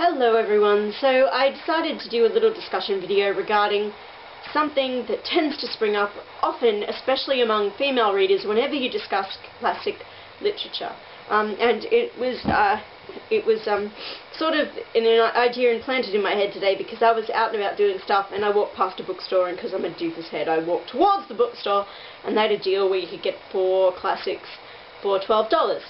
Hello everyone, so I decided to do a little discussion video regarding something that tends to spring up often, especially among female readers, whenever you discuss classic literature. And it was sort of an idea implanted in my head today because I was out and about doing stuff and I walked past a bookstore, and because I'm a doofus head I walked towards the bookstore and they had a deal where you could get 4 classics for $12.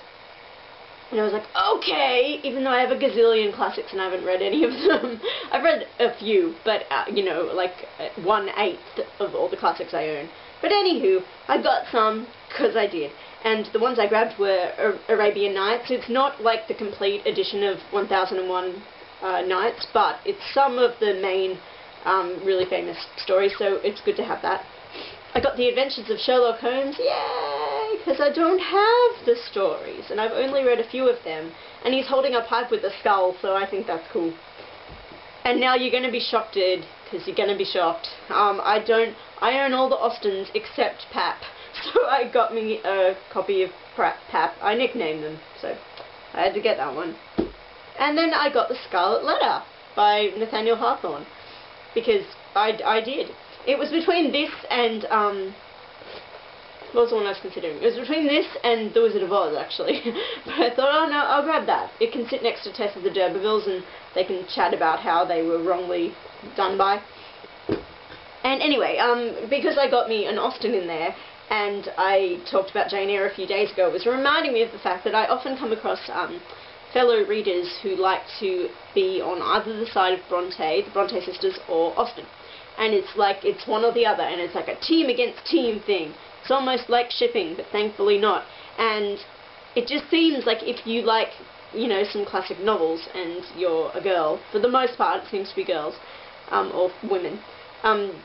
And I was like, okay, even though I have a gazillion classics and I haven't read any of them. I've read a few, but, you know, like 1/8 of all the classics I own. But anywho, I got some, because I did. And the ones I grabbed were Arabian Nights. It's not like the complete edition of 1001 Nights, but it's some of the main really famous stories, so it's good to have that. I got The Adventures of Sherlock Holmes, yay, because I don't have the stories, and I've only read a few of them, and he's holding a pipe with a skull, so I think that's cool. And now you're going to be shocked, because you're going to be shocked. I own all the Austens except Pap, so I got me a copy of Pap. I nicknamed them, so I had to get that one. And then I got The Scarlet Letter by Nathaniel Hawthorne, because I did. It was between this and, what was the one I was considering? It was between this and The Wizard of Oz, actually. But I thought, oh no, I'll grab that. It can sit next to Tess of the D'Urbervilles and they can chat about how they were wrongly done by. And anyway, because I got me an Austen in there, and I talked about Jane Eyre a few days ago, it was reminding me of the fact that I often come across fellow readers who like to be on either the side of Bronte, the Bronte sisters, or Austen. And it's like, it's one or the other, and it's like a team against team thing. It's almost like shipping, but thankfully not. And it just seems like if you like, you know, some classic novels, and you're a girl, for the most part it seems to be girls, or women,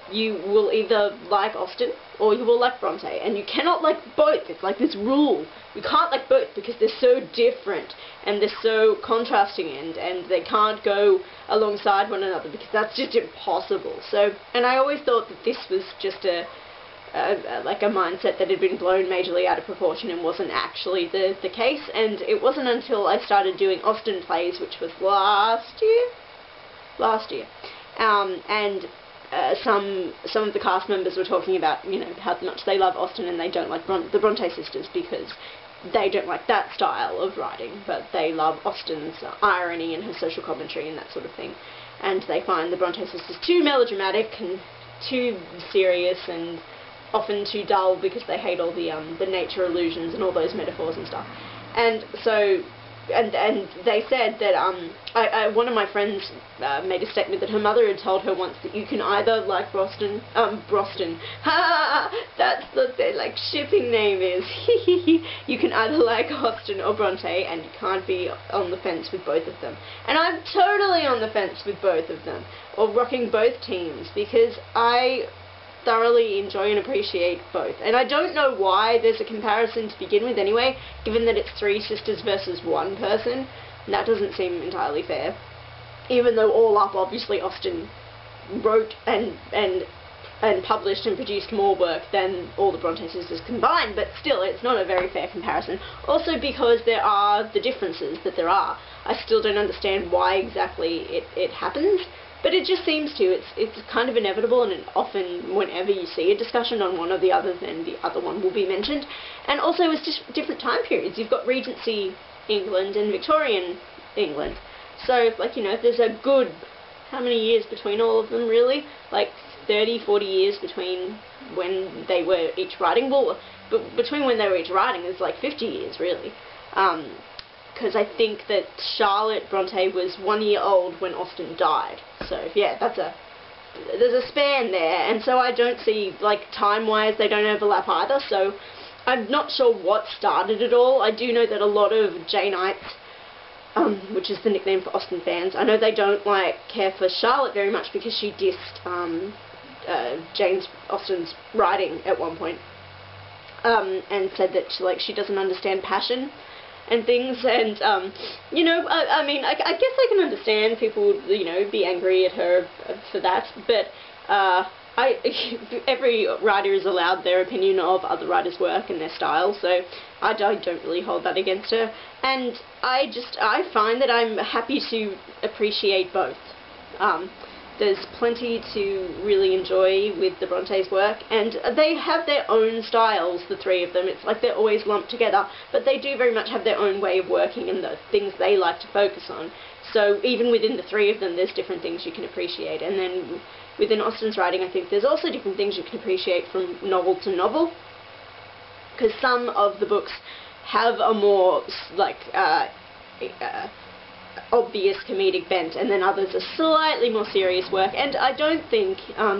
you will either like Austen or you will like Bronte, and you cannot like both. It's like this rule. You can't like both because they're so different and they're so contrasting, and they can't go alongside one another because that's just impossible. So, and I always thought that this was just like a mindset that had been blown majorly out of proportion and wasn't actually the case. And it wasn't until I started doing Austen plays, which was last year, and some of the cast members were talking about, you know, how much they love Austen and they don't like the Bronte sisters because they don't like that style of writing, but they love Austen's irony and her social commentary and that sort of thing. And they find the Bronte sisters too melodramatic and too serious and often too dull because they hate all the nature illusions and all those metaphors and stuff. And so, and they said that one of my friends made a statement that her mother had told her once that you can either like Brousten, ha, that's what their like shipping name is. You can either like Austen or Bronte, and you can't be on the fence with both of them. And I'm totally on the fence with both of them, or rocking both teams, because I thoroughly enjoy and appreciate both. And I don't know why there's a comparison to begin with anyway, given that it's 3 sisters versus 1 person. And that doesn't seem entirely fair. Even though all up, obviously, Austen wrote and published and produced more work than all the Bronte sisters combined, but still, it's not a very fair comparison. Also because there are the differences that there are. I still don't understand why exactly it happens. But it just seems to. It's kind of inevitable, and often whenever you see a discussion on one or the other, then the other one will be mentioned. And also it's just different time periods. You've got Regency England and Victorian England. So, like, you know, there's a good, how many years between all of them, really? Like 30, 40 years between when they were each writing. Well, between when they were each writing is like 50 years, really. Because I think that Charlotte Bronte was 1 year old when Austen died. So yeah, there's a span there, and so I don't see, like, time-wise they don't overlap either, so I'm not sure what started it all. I do know that a lot of Janeites, which is the nickname for Austen fans, I know they don't care for Charlotte very much because she dissed Jane Austen's writing at one point, and said that she doesn't understand passion and things, and, you know, I mean, I guess I can understand people would, you know, be angry at her for that, but, every writer is allowed their opinion of other writers' work and their style, so I don't really hold that against her. And I find that I'm happy to appreciate both. There's plenty to really enjoy with the Brontes' work, and they have their own styles, the three of them. It's like they're always lumped together, but they do very much have their own way of working and the things they like to focus on. So even within the three of them, there's different things you can appreciate. And then within Austen's writing, I think there's also different things you can appreciate from novel to novel, because some of the books have a more, like, obvious comedic bent, and then others are slightly more serious work. And I don't think,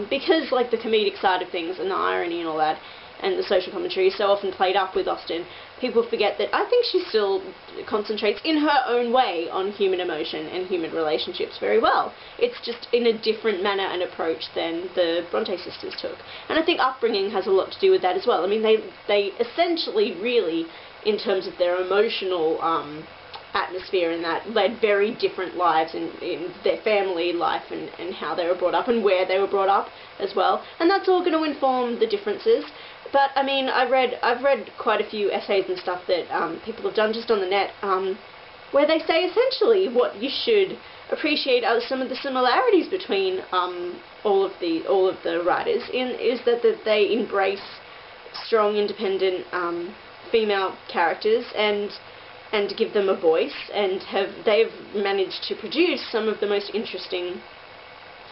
because like the comedic side of things and the irony and all that, and the social commentary is so often played up with Austen, people forget that I think she still concentrates in her own way on human emotion and human relationships very well. It's just in a different manner and approach than the Bronte sisters took. And I think upbringing has a lot to do with that as well. I mean, they essentially really, in terms of their emotional atmosphere and that, led very different lives in their family life and how they were brought up and where they were brought up as well. And that's all going to inform the differences. But I mean, I've read quite a few essays and stuff that people have done just on the net, where they say essentially what you should appreciate are some of the similarities between all of the writers is that they embrace strong, independent female characters and give them a voice, and they've managed to produce some of the most interesting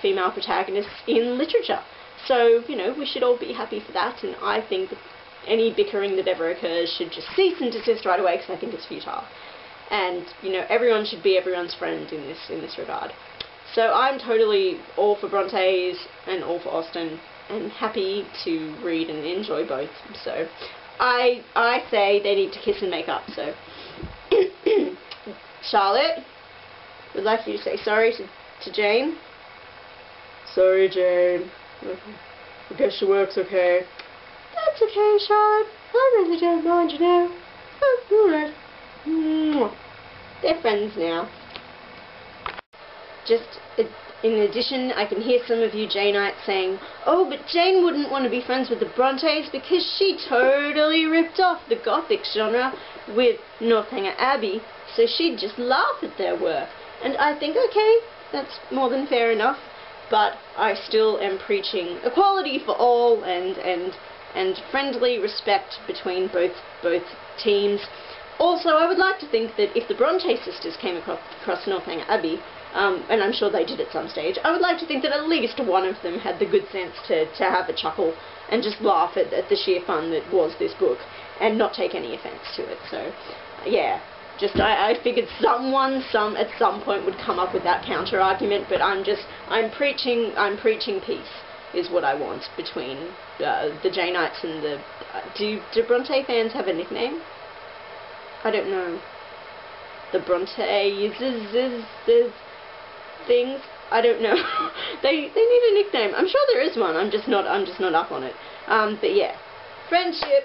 female protagonists in literature. So, you know, we should all be happy for that, and I think that any bickering that ever occurs should just cease and desist right away, because I think it's futile. And, you know, everyone should be everyone's friend in this regard. So I'm totally all for Brontes and all for Austen, and happy to read and enjoy both. So I say they need to kiss and make up, so... Charlotte would like you to say sorry to Jane. Sorry, Jane. I guess your work's okay. That's okay, Charlotte. I really don't mind, you know. Oh, alright. They're friends now. Just in addition, I can hear some of you Janeites saying, oh, but Jane wouldn't want to be friends with the Brontes because she totally ripped off the Gothic genre with Northanger Abbey, so she'd just laugh at their work. And I think, okay, that's more than fair enough, but I still am preaching equality for all and friendly respect between both teams. Also, I would like to think that if the Bronte sisters came across Northanger Abbey, and I'm sure they did at some stage, I would like to think that at least one of them had the good sense to have a chuckle and just laugh at the sheer fun that was this book and not take any offence to it. So, yeah, just I figured someone at some point would come up with that counter argument, but I'm preaching peace is what I want between the Janeites and the do Bronte fans have a nickname? I don't know. The Bronte things. I don't know. they need a nickname. I'm sure there is one. I'm just not up on it. But yeah, friendship.